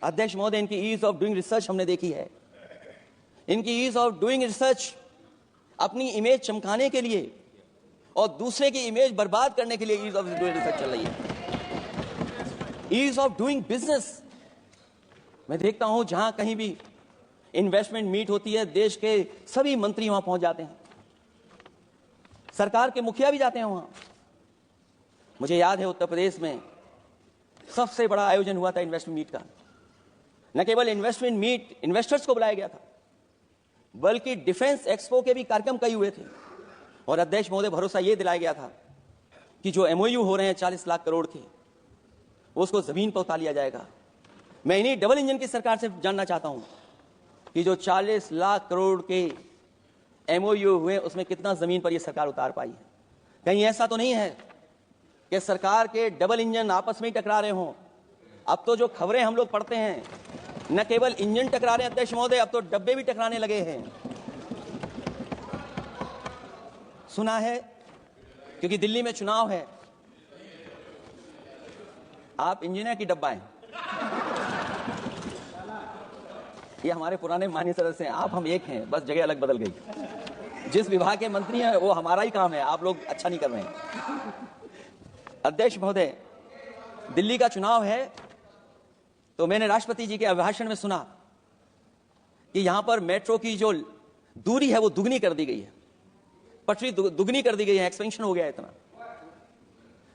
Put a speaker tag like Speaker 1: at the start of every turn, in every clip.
Speaker 1: अध्यक्ष महोदय, इनकी ईज ऑफ डूइंग रिसर्च हमने देखी है। इनकी ईज ऑफ डूइंग रिसर्च अपनी इमेज चमकाने के लिए और दूसरे की इमेज बर्बाद करने के लिए ईज ऑफ डूइंग रिसर्च चल रही है। ईज ऑफ डूइंग बिजनेस, मैं देखता हूं जहां कहीं भी इन्वेस्टमेंट मीट होती है, देश के सभी मंत्री वहां पहुंच जाते हैं, सरकार के मुखिया भी जाते हैं वहां। मुझे याद है उत्तर प्रदेश में सबसे बड़ा आयोजन हुआ था इन्वेस्टमेंट मीट का। न केवल इन्वेस्टमेंट मीट इन्वेस्टर्स को बुलाया गया था, बल्कि डिफेंस एक्सपो के भी कार्यक्रम कई हुए थे। और अध्यक्ष महोदय, भरोसा यह दिलाया गया था कि जो एमओयू हो रहे हैं 40 लाख करोड़ के, उसको जमीन पर उतार लिया जाएगा। मैं इन्हीं डबल इंजन की सरकार से जानना चाहता हूं कि जो 40 लाख करोड़ के एमओयू हुए, उसमें कितना जमीन पर यह सरकार उतार पाई है। कहीं ऐसा तो नहीं है कि सरकार के डबल इंजन आपस में ही टकरा रहे हों। अब तो जो खबरें हम लोग पढ़ते हैं, न केवल इंजन टकरा रहे हैं अध्यक्ष महोदय, अब तो डब्बे भी टकराने लगे हैं। सुना है क्योंकि दिल्ली में चुनाव है, आप इंजीनियर की डब्बा हैं, ये हमारे पुराने माननीय सदस्य हैं, आप हम एक हैं, बस जगह अलग बदल गई। जिस विभाग के मंत्री हैं वो हमारा ही काम है, आप लोग अच्छा नहीं कर रहे हैं। अध्यक्ष महोदय, दिल्ली का चुनाव है तो मैंने राष्ट्रपति जी के अभिभाषण में सुना कि यहां पर मेट्रो की जो दूरी है वो दुगनी कर दी गई है, पटरी दुगनी कर दी गई है, एक्सपेंशन हो गया है इतना।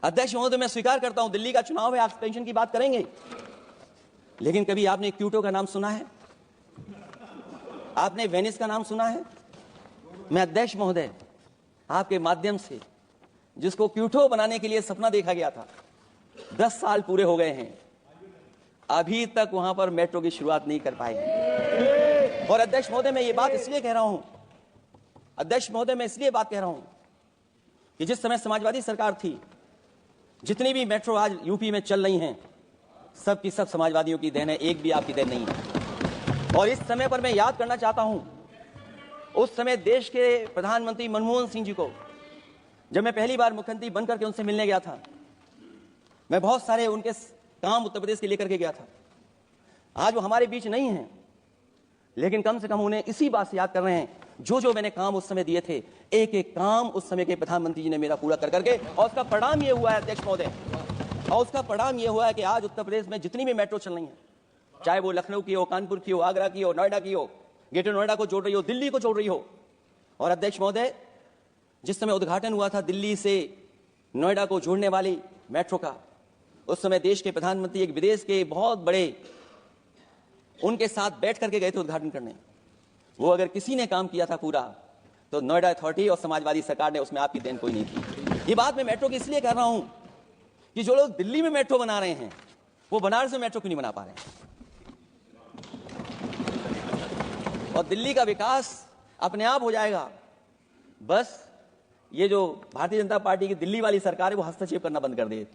Speaker 1: अध्यक्ष महोदय, मैं स्वीकार करता हूं दिल्ली का चुनाव है, एक्सपेंशन की बात करेंगे, लेकिन कभी आपने क्यूटो का नाम सुना है? आपने वेनिस का नाम सुना है? मैं अध्यक्ष महोदय आपके माध्यम से, जिसको क्यूटो बनाने के लिए सपना देखा गया था, 10 साल पूरे हो गए हैं, अभी तक वहां पर मेट्रो की शुरुआत नहीं कर पाए हैं। और अध्यक्ष महोदय, मैं ये बात इसलिए कह रहा हूं, अध्यक्ष महोदय मैं इसलिए बात कह रहा हूं कि जिस समय समाजवादी सरकार थी, जितनी भी मेट्रो आज यूपी में चल रही हैं, सब की सब समाजवादियों की देन है, एक भी आपकी देन नहीं है। और इस समय पर मैं याद करना चाहता हूं उस समय देश के प्रधानमंत्री मनमोहन सिंह जी को, जब मैं पहली बार मुख्यमंत्री बनकर के उनसे मिलने गया था, मैं बहुत सारे उनके काम उत्तर प्रदेश के लेकर के गया था। आज वो हमारे बीच नहीं है, लेकिन कम से कम उन्हें इसी बात से याद कर रहे हैं, जो जो मैंने काम उस समय दिए थे, एक एक काम उस समय के प्रधानमंत्री जी ने मेरा पूरा कर करके, और उसका परिणाम ये हुआ है अध्यक्ष महोदय, और उसका परिणाम ये हुआ है कि आज उत्तर प्रदेश में जितनी भी मेट्रो चल रही है, चाहे वो लखनऊ की हो, कानपुर की हो, आगरा की हो, नोएडा की हो, ग्रेटर नोएडा को जोड़ रही हो, दिल्ली को जोड़ रही हो। और अध्यक्ष महोदय, जिस समय उद्घाटन हुआ था दिल्ली से नोएडा को जोड़ने वाली मेट्रो का, उस समय देश के प्रधानमंत्री एक विदेश के बहुत बड़े उनके साथ बैठ करके गए थे उद्घाटन करने। वो अगर किसी ने काम किया था पूरा, तो नोएडा अथॉरिटी और समाजवादी सरकार ने, उसमें आपकी देन कोई नहीं थी। ये बात मैं मेट्रो की इसलिए कर रहा हूं कि जो लोग दिल्ली में मेट्रो बना रहे हैं, वो बनारस में मेट्रो क्यों नहीं बना पा रहे हैं? और दिल्ली का विकास अपने आप हो जाएगा, बस ये जो भारतीय जनता पार्टी की दिल्ली वाली सरकार है वो हस्तक्षेप करना बंद कर दे।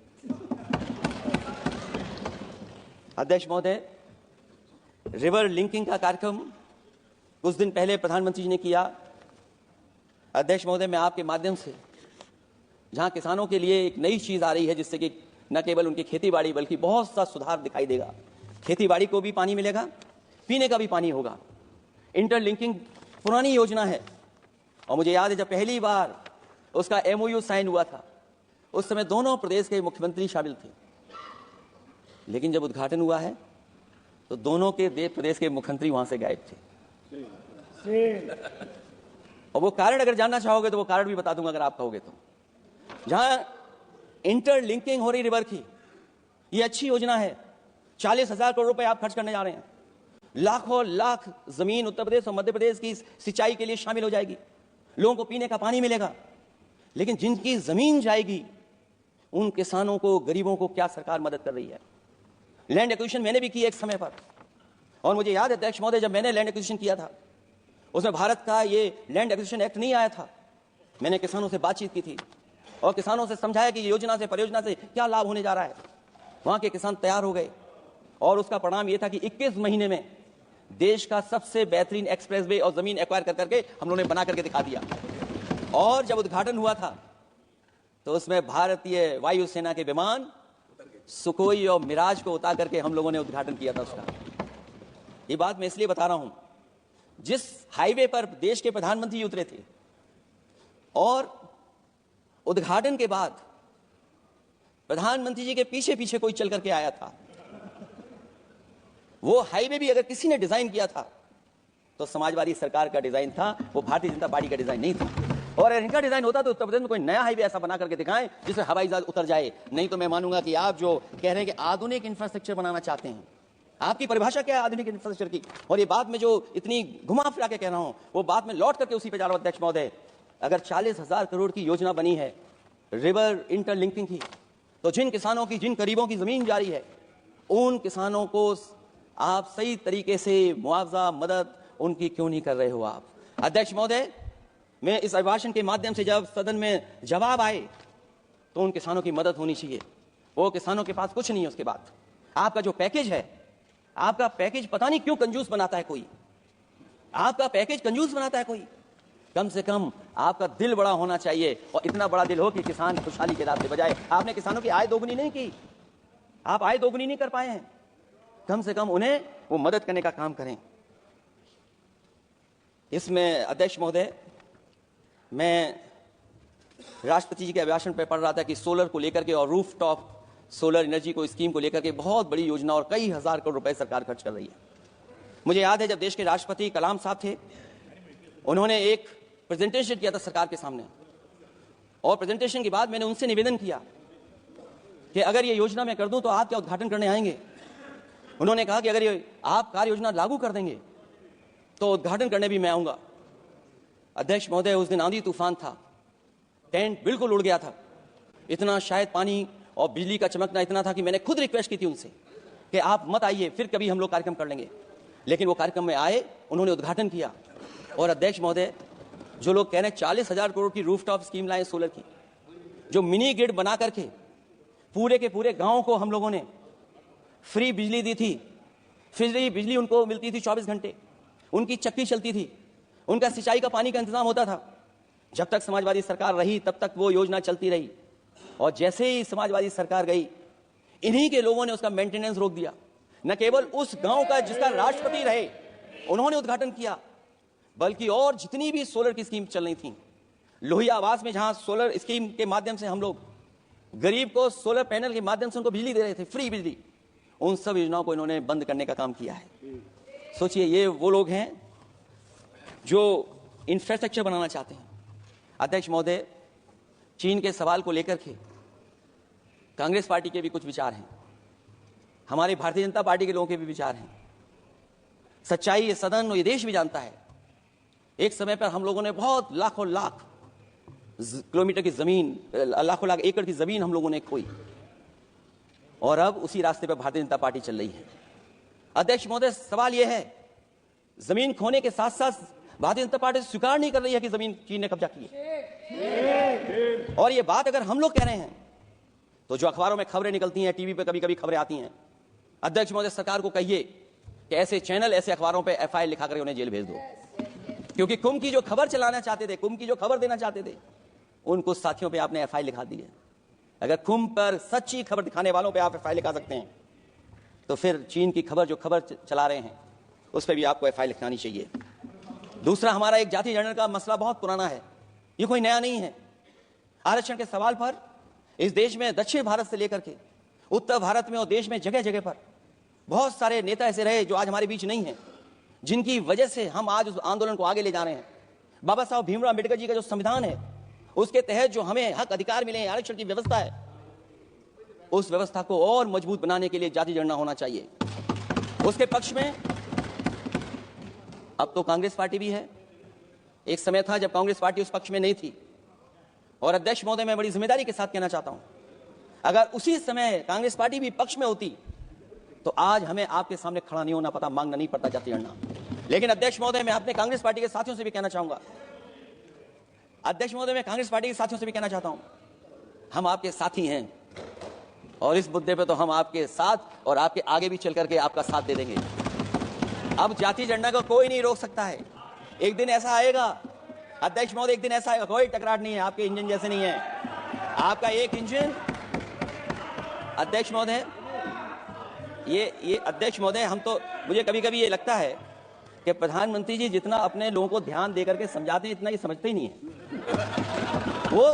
Speaker 1: अध्यक्ष महोदय, रिवर लिंकिंग का कार्यक्रम कुछ दिन पहले प्रधानमंत्री जी ने किया। अध्यक्ष महोदय, मैं आपके माध्यम से, जहां किसानों के लिए एक नई चीज आ रही है, जिससे कि न केवल उनकी खेती बाड़ी बल्कि बहुत सा सुधार दिखाई देगा। खेती बाड़ी को भी पानी मिलेगा, पीने का भी पानी होगा। इंटरलिंकिंग पुरानी योजना है, और मुझे याद है जब पहली बार उसका एमओयू साइन हुआ था, उस समय दोनों प्रदेश के मुख्यमंत्री शामिल थे, लेकिन जब उद्घाटन हुआ है तो दोनों के प्रदेश के मुख्यमंत्री वहां से गायब थे। और वो कारण अगर जानना चाहोगे तो वो कारण भी बता दूंगा अगर आप कहोगे तो। जहां इंटरलिंकिंग हो रही रिवर की, ये अच्छी योजना है, 40,000 करोड़ रुपए आप खर्च करने जा रहे हैं, लाखों लाख जमीन उत्तर प्रदेश और मध्य प्रदेश की सिंचाई के लिए शामिल हो जाएगी, लोगों को पीने का पानी मिलेगा। लेकिन जिनकी जमीन जाएगी, उन किसानों को, गरीबों को क्या सरकार मदद कर रही है? लैंड एक्विजिशन मैंने भी की एक समय पर, और मुझे याद है अध्यक्ष महोदय, जब मैंने लैंड एक्विजिशन किया था, उसमें भारत का ये लैंड एक्विजिशन एक्ट नहीं आया था। मैंने किसानों से बातचीत की थी और किसानों से समझाया कि योजना से, परियोजना से क्या लाभ होने जा रहा है। वहां के किसान तैयार हो गए, और उसका परिणाम यह था कि 21 महीने में देश का सबसे बेहतरीन एक्सप्रेसवे और जमीन एक्वायर कर करके हम लोगों ने बना करके दिखा दिया। और जब उद्घाटन हुआ था तो उसमें भारतीय वायुसेना के विमान सुकोई और मिराज को उतार करके हम लोगों ने उद्घाटन किया था उसका। ये बात मैं इसलिए बता रहा हूं, जिस हाईवे पर देश के प्रधानमंत्री उतरे थे और उद्घाटन के बाद प्रधानमंत्री जी के पीछे पीछे कोई चल करके आया था, वो हाईवे भी अगर किसी ने डिजाइन किया था तो समाजवादी सरकार का डिजाइन था, वो भारतीय जनता पार्टी का डिजाइन नहीं था। और अगर इनका डिजाइन होता तो उत्तर प्रदेश में कोई नया हाईवे ऐसा बना करके दिखाएं जिससे हवाई जहाज उतर जाए। नहीं तो मैं मानूंगा कि आप जो कह रहे हैं कि आधुनिक इंफ्रास्ट्रक्चर बनाना चाहते हैं, आपकी परिभाषा क्या है आधुनिक इंफ्रास्ट्रक्चर की? और ये बात में जो इतनी घुमा फिरा के कह रहा हूं, वो बात में लौट करके उसी पे जा रहा हूं अध्यक्ष महोदय। अगर 40,000 करोड़ की योजना बनी है रिवर इंटरलिंकिंग की, तो जिन किसानों की, जिन गरीबों की जमीन जारी है, उन किसानों को आप सही तरीके से मुआवजा, मदद उनकी क्यों नहीं कर रहे हो आप? अध्यक्ष महोदय, मैं इस अभिभाषण के माध्यम से जब सदन में जवाब आए तो उन किसानों की मदद होनी चाहिए। वो किसानों के पास कुछ नहीं है। उसके बाद आपका जो पैकेज है, आपका पैकेज पता नहीं क्यों कंजूस बनाता है कोई, आपका पैकेज कंजूस बनाता है कोई। कम से कम आपका दिल बड़ा होना चाहिए, और इतना बड़ा दिल हो कि किसान खुशहाली के रास्ते बजाए। आपने किसानों की आय दोगुनी नहीं की, आप आय दोगुनी नहीं कर पाए हैं। कम से कम उन्हें वो मदद करने का काम करें। इसमें अध्यक्ष महोदय, मैं राष्ट्रपति जी के अभिभाषण पर पढ़ रहा था कि सोलर को लेकर के और रूफ टॉप सोलर एनर्जी को स्कीम को लेकर के बहुत बड़ी योजना और कई हजार करोड़ रुपए सरकार खर्च कर रही है। मुझे याद है जब देश के राष्ट्रपति कलाम साहब थे, उन्होंने एक प्रेजेंटेशन किया था सरकार के सामने, और प्रेजेंटेशन के बाद मैंने उनसे निवेदन किया कि अगर ये योजना मैं कर दूं तो आप क्या उद्घाटन करने आएंगे? उन्होंने कहा कि अगर ये आप कार्य योजना लागू कर देंगे तो उद्घाटन करने भी मैं आऊंगा। अध्यक्ष महोदय, उस दिन आंधी तूफान था, टेंट बिल्कुल उड़ गया था, इतना शायद पानी और बिजली का चमकना इतना था कि मैंने खुद रिक्वेस्ट की थी उनसे कि आप मत आइए, फिर कभी हम लोग कार्यक्रम कर लेंगे। लेकिन वो कार्यक्रम में आए, उन्होंने उद्घाटन किया। और अध्यक्ष महोदय, जो लोग कह रहे हैं 40,000 करोड़ की रूफटॉप स्कीम लाए सोलर की, जो मिनी ग्रिड बना करके पूरे के पूरे गांव को हम लोगों ने फ्री बिजली दी थी। फ्री बिजली उनको मिलती थी 24 घंटे, उनकी चक्की चलती थी, उनका सिंचाई का पानी का इंतजाम होता था। जब तक समाजवादी सरकार रही तब तक वो योजना चलती रही, और जैसे ही समाजवादी सरकार गई, इन्हीं के लोगों ने उसका मेंटेनेंस रोक दिया। न केवल उस गांव का जिसका राष्ट्रपति रहे उन्होंने उद्घाटन किया, बल्कि और जितनी भी सोलर की स्कीम चल रही थी, लोहिया आवास में जहां सोलर स्कीम के माध्यम से हम लोग गरीब को सोलर पैनल के माध्यम से उनको बिजली दे रहे थे, फ्री बिजली, उन सब योजनाओं को इन्होंने बंद करने का काम किया है। सोचिए, ये वो लोग हैं जो इंफ्रास्ट्रक्चर बनाना चाहते हैं। अध्यक्ष महोदय, चीन के सवाल को लेकर के कांग्रेस पार्टी के भी कुछ विचार हैं, हमारे भारतीय जनता पार्टी के लोगों के भी विचार हैं। सच्चाई ये सदन और ये देश भी जानता है। एक समय पर हम लोगों ने बहुत लाखों लाख किलोमीटर की जमीन, लाखों लाख एकड़ की जमीन हम लोगों ने खोई, और अब उसी रास्ते पर भारतीय जनता पार्टी चल रही है। अध्यक्ष महोदय, सवाल यह है, जमीन खोने के साथ साथ भारतीय जनता पार्टी स्वीकार नहीं कर रही है कि जमीन चीन ने कब्जा की है। और ये बात अगर हम लोग कह रहे हैं तो जो अखबारों में खबरें निकलती हैं, टीवी पे कभी कभी खबरें आती हैं, अध्यक्ष महोदय सरकार को कहिए कि ऐसे चैनल, ऐसे अखबारों पे एफआईआर लिखा कर उन्हें जेल भेज दो। क्योंकि कुंभ की जो खबर चलाना चाहते थे, कुंभ की जो खबर देना चाहते थे, उन कुछ साथियों पे आपने एफआईआर लिखा दी है। अगर कुंभ पर सच्ची खबर दिखाने वालों पे आप एफआईआर लिखा सकते हैं, तो फिर चीन की खबर, जो खबर चला रहे हैं, उस पर भी आपको एफआईआर लिखानी चाहिए। दूसरा, हमारा एक जाति जनगणना का मसला बहुत पुराना है, ये कोई नया नहीं है। आरक्षण के सवाल पर इस देश में दक्षिण भारत से लेकर के उत्तर भारत में और देश में जगह जगह पर बहुत सारे नेता ऐसे रहे जो आज हमारे बीच नहीं हैं, जिनकी वजह से हम आज उस आंदोलन को आगे ले जा रहे हैं। बाबा साहब भीमराव अम्बेडकर जी का जो संविधान है, उसके तहत जो हमें हक अधिकार मिले हैं, आरक्षण की व्यवस्था है, उस व्यवस्था को और मजबूत बनाने के लिए जाति जनगणना होना चाहिए। उसके पक्ष में अब तो कांग्रेस पार्टी भी है। एक समय था जब कांग्रेस पार्टी उस पक्ष में नहीं थी। और अध्यक्ष महोदय, मैं बड़ी जिम्मेदारी के साथ कहना चाहता हूं, अगर उसी समय कांग्रेस पार्टी भी पक्ष में होती तो आज हमें आपके सामने खड़ा नहीं होना पता, मांगना नहीं पड़ता जाति जनगणना। लेकिन अध्यक्ष महोदय, मैं अपने कांग्रेस पार्टी के साथियों से भी कहना चाहूंगा, अध्यक्ष महोदय, मैं कांग्रेस पार्टी के साथियों से भी कहना चाहता हूं, हम आपके साथी हैं, और इस मुद्दे पे तो हम आपके साथ और आपके आगे भी चल करके आपका साथ दे देंगे। अब जाति जनगणना को कोई नहीं रोक सकता है। एक दिन ऐसा आएगा अध्यक्ष महोदय, एक दिन ऐसा आएगा, कोई टकराट नहीं है, आपके इंजन जैसे नहीं है। आपका एक इंजन अध्यक्ष महोदय, ये अध्यक्ष महोदय, हम तो, मुझे कभी कभी ये लगता है कि प्रधानमंत्री जी जितना अपने लोगों को ध्यान देकर के समझाते हैं, इतना ये समझते ही नहीं है। वो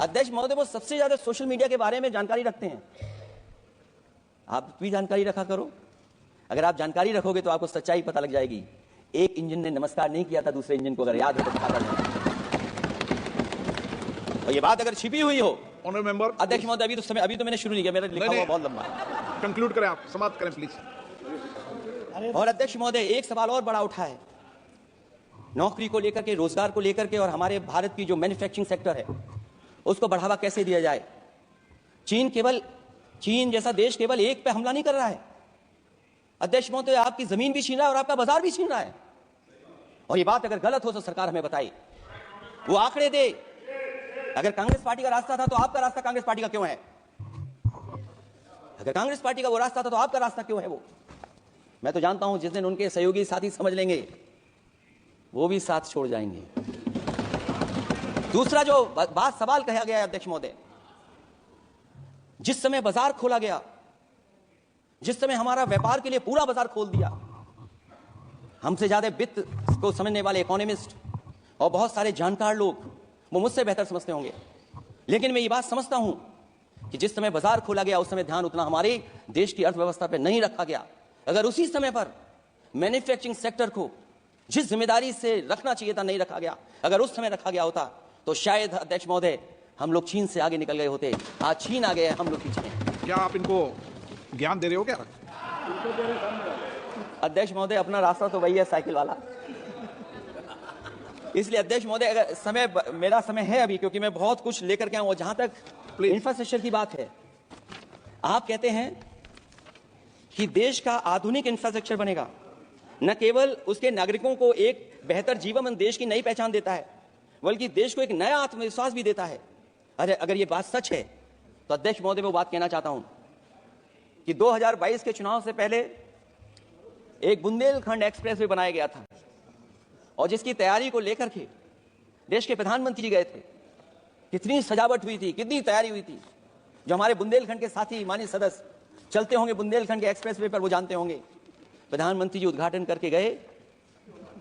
Speaker 1: अध्यक्ष महोदय वो सबसे ज्यादा सोशल मीडिया के बारे में जानकारी रखते हैं। आप भी जानकारी रखा करो। अगर आप जानकारी रखोगे तो आपको सच्चाई पता लग जाएगी। एक इंजन ने नमस्कार नहीं किया था दूसरे इंजन को, अगर याद हो तो बताता जाए। और ये बात अगर छिपी हुई हो,
Speaker 2: ऑनरेबल मेंबर,
Speaker 1: अध्यक्ष महोदय, अभी तो मैंने शुरू नहीं किया, मेरा लिखा हुआ बहुत लंबा है।
Speaker 2: कंक्लूड करें, आप समाप्त करें प्लीज।
Speaker 1: और अध्यक्ष महोदय, एक सवाल और बड़ा उठा है नौकरी को लेकर के, रोजगार को लेकर के, और हमारे भारत की जो मैन्युफैक्चरिंग सेक्टर है उसको बढ़ावा कैसे दिया जाए। चीन जैसा देश केवल एक पे हमला नहीं कर रहा है अध्यक्ष महोदय, आपकी जमीन भी छीन रहा है और आपका बाजार भी छीन रहा है। और ये बात अगर गलत हो तो सरकार हमें बताए, वो आंकड़े दे। अगर कांग्रेस पार्टी का रास्ता था तो आपका रास्ता कांग्रेस पार्टी का क्यों है? अगर कांग्रेस पार्टी का वो रास्ता था तो आपका रास्ता क्यों है वो? मैं तो जानता हूं जिस दिन उनके सहयोगी साथी समझ लेंगे वो भी साथ छोड़ जाएंगे। दूसरा जो बात सवाल कहा गया है अध्यक्ष महोदय, जिस समय बाजार खोला गया, जिस समय हमारा व्यापार के लिए पूरा बाजार खोल दिया, हमसे ज्यादा वित्त को समझने वाले इकोनॉमिस्ट और बहुत सारे जानकार लोग वो मुझसे बेहतर समझते होंगे, लेकिन मैं ये बात समझता हूं कि जिस समय बाजार खोला गया उस समय ध्यान उतना हमारे देश की अर्थव्यवस्था पर नहीं रखा गया। अगर उसी समय पर मैन्युफैक्चरिंग सेक्टर को जिस जिम्मेदारी से रखना चाहिए था नहीं रखा गया, अगर उस समय रखा गया होता तो शायद अध्यक्ष महोदय हम लोग चीन से आगे निकल गए होते। आज चीन आ गए, हम लोग पीछे हैं।
Speaker 2: क्या आप इनको ज्ञान दे रहे हो क्या?
Speaker 1: अध्यक्ष महोदय, अपना रास्ता तो वही है, साइकिल वाला। इसलिए अध्यक्ष महोदय, अगर मेरा समय है अभी, क्योंकि मैं बहुत कुछ लेकर के आऊं। जहां तक इंफ्रास्ट्रक्चर की बात है, आप कहते हैं कि देश का आधुनिक इंफ्रास्ट्रक्चर बनेगा, न केवल उसके नागरिकों को एक बेहतर जीवन, देश की नई पहचान देता है, बल्कि देश को एक नया आत्मविश्वास भी देता है। अरे अगर ये बात सच है तो अध्यक्ष महोदय, मैं वो बात कहना चाहता हूं कि 2022 के चुनाव से पहले एक बुंदेलखंड एक्सप्रेस वे बनाया गया था और जिसकी तैयारी को लेकर के देश के प्रधानमंत्री गए थे। कितनी सजावट हुई थी, कितनी तैयारी हुई थी। जो हमारे बुंदेलखंड के साथी माननीय सदस्य चलते होंगे बुंदेलखंड के एक्सप्रेस वे पर, वो जानते होंगे। प्रधानमंत्री जी उद्घाटन करके गए,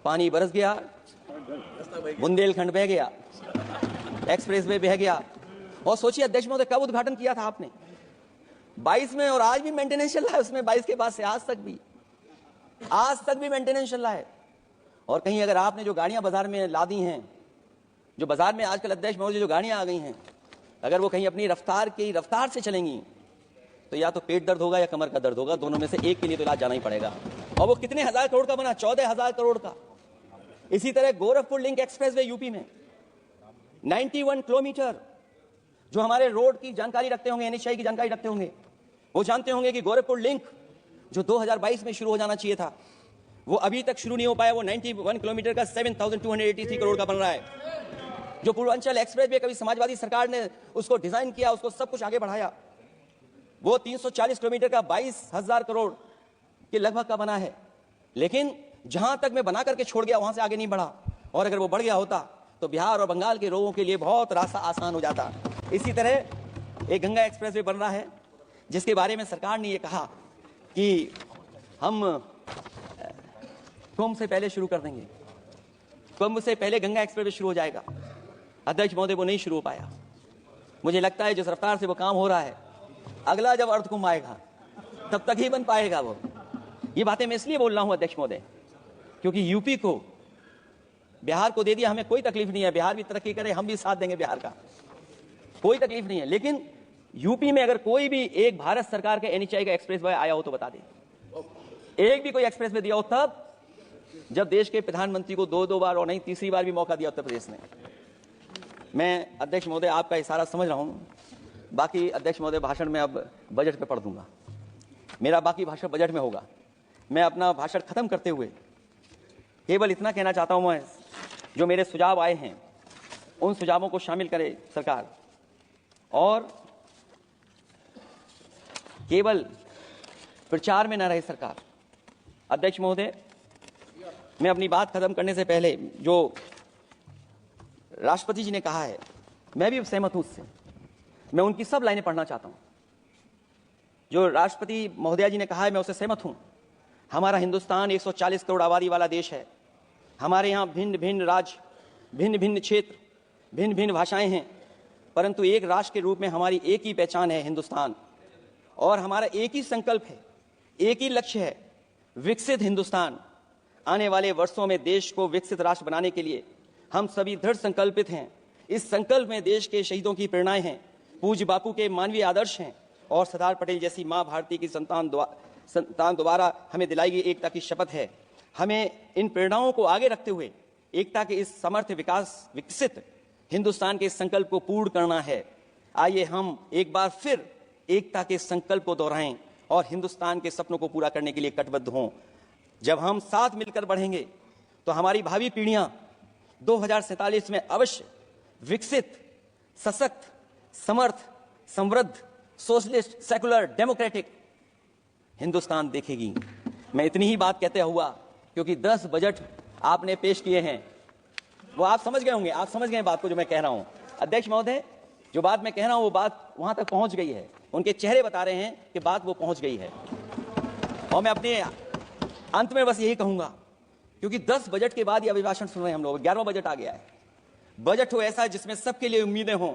Speaker 1: पानी बरस गया, बुंदेलखंड बह गया, एक्सप्रेस वे बह गया। और सोचिए अध्यक्ष महोदय, कब उद्घाटन किया था आपने? 22 में, और आज भी मेंटेनेंस चल रहा है उसमें। 22 के बाद से आज तक भी मेंटेनेंस चल रहा है। और कहीं अगर आपने जो गाड़ियां बाजार में ला दी हैं, जो बाजार में आजकल अध्यक्ष महोदय जो गाड़ियां आ गई हैं, अगर वो कहीं अपनी रफ्तार से चलेंगी तो या तो पेट दर्द होगा या कमर का दर्द होगा, दोनों में से एक के लिए तो इलाज जाना ही पड़ेगा। और वो कितने हजार करोड़ का बना? 14,000 करोड़ का। इसी तरह Gorakhpur link express way UP में 91 किलोमीटर। जो हमारे रोड की जानकारी रखते होंगे, एनएचआई की जानकारी रखते होंगे, वो जानते होंगे कि गोरखपुर लिंक जो 2022 में शुरू हो जाना चाहिए था, वो अभी तक शुरू नहीं हो पाया। वो 91 किलोमीटर का 7,283 करोड़ का बन रहा है। जो पूर्वांचल एक्सप्रेस वे कभी समाजवादी सरकार ने उसको डिजाइन किया, उसको सब कुछ आगे बढ़ाया, वो 340 किलोमीटर का 22,000 करोड़ के लगभग का बना है। लेकिन जहां तक मैं बना करके छोड़ गया वहां से आगे नहीं बढ़ा। और अगर वो बढ़ गया होता तो बिहार और बंगाल के लोगों के लिए बहुत रास्ता आसान हो जाता। इसी तरह एक गंगा एक्सप्रेस वे बन रहा है, जिसके बारे में सरकार ने ये कहा कि हम कुंभ से पहले शुरू कर देंगे, कुंभ से पहले गंगा एक्सप्रेस वे शुरू हो जाएगा। अध्यक्ष महोदय, वो नहीं शुरू हो पाया। मुझे लगता है जिस रफ्तार से वो काम हो रहा है, अगला जब अर्थ कुंभ आएगा तब तक ही बन पाएगा वो। ये बातें मैं इसलिए बोल रहा हूं अध्यक्ष महोदय, क्योंकि यूपी को, बिहार को दे दिया, हमें कोई तकलीफ नहीं है। बिहार भी तरक्की करे, हम भी साथ देंगे बिहार का, कोई तकलीफ नहीं है। लेकिन यूपी में अगर कोई भी एक भारत सरकार का एनएचआई का एक्सप्रेस वे आया हो तो बता दे। एक भी कोई एक्सप्रेस वे दिया हो तब जब देश के प्रधानमंत्री को 2 बार और नहीं तीसरी बार भी मौका दिया उत्तर प्रदेश ने। मैं अध्यक्ष महोदय आपका इशारा समझ रहा हूं। बाकी अध्यक्ष महोदय भाषण में अब बजट पे पढ़ दूंगा, मेरा बाकी भाषण बजट में होगा। मैं अपना भाषण खत्म करते हुए केवल इतना कहना चाहता हूं, मैं जो मेरे सुझाव आए हैं उन सुझावों को शामिल करे सरकार, और केवल प्रचार में न रहे सरकार। अध्यक्ष महोदय, मैं अपनी बात खत्म करने से पहले जो राष्ट्रपति जी ने कहा है, मैं भी सहमत हूं उससे। मैं उनकी सब लाइनें पढ़ना चाहता हूं। जो राष्ट्रपति महोदया जी ने कहा है मैं उससे सहमत हूं। हमारा हिंदुस्तान 140 करोड़ आबादी वाला देश है। हमारे यहाँ भिन्न भिन्न राज्य, भिन्न भिन्न क्षेत्र, भिन्न भिन्न भाषाएं हैं, परंतु एक राष्ट्र के रूप में हमारी एक ही पहचान है, हिंदुस्तान। और हमारा एक ही संकल्प है, एक ही लक्ष्य है, विकसित हिंदुस्तान। आने वाले वर्षों में देश को विकसित राष्ट्र बनाने के लिए हम सभी दृढ़ संकल्पित हैं। इस संकल्प में देश के शहीदों की प्रेरणाएं हैं, पूज्य बापू के मानवीय आदर्श हैं और सरदार पटेल जैसी मां भारती की संतान द्वारा हमें दिलाई गई एकता की शपथ है। हमें इन प्रेरणाओं को आगे रखते हुए एकता के इस समर्थ विकसित हिंदुस्तान के संकल्प को पूर्ण करना है। आइए हम एक बार फिर एकता के संकल्प को दोहराएं और हिंदुस्तान के सपनों को पूरा करने के लिए कटिबद्ध हों। जब हम साथ मिलकर बढ़ेंगे तो हमारी भावी पीढ़ियां 2047 में अवश्य विकसित, सशक्त, समर्थ, समृद्ध, सोशलिस्ट, सेकुलर, डेमोक्रेटिक हिंदुस्तान देखेगी। मैं इतनी ही बात कहते हुआ, क्योंकि 10 बजट आपने पेश किए हैं, वो आप समझ गए होंगे, आप समझ गए बात को जो मैं कह रहा हूं। अध्यक्ष महोदय, जो बात मैं कह रहा हूं वो बात वहां तक पहुंच गई है। उनके चेहरे बता रहे हैं कि बात वो पहुंच गई है। और मैं अपने अंत में बस यही कहूंगा, क्योंकि 10 बजट के बाद ये अभिभाषण सुन रहे हैं हम लोग, 11वां बजट आ गया है। बजट हो ऐसा जिसमें सबके लिए उम्मीदें हों,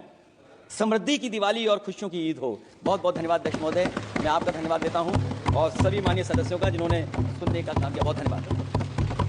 Speaker 1: समृद्धि की दिवाली और खुशियों की ईद हो। बहुत बहुत धन्यवाद अध्यक्ष महोदय, मैं आपका धन्यवाद देता हूं और सभी माननीय सदस्यों का जिन्होंने सुनने का काम किया। बहुत धन्यवाद।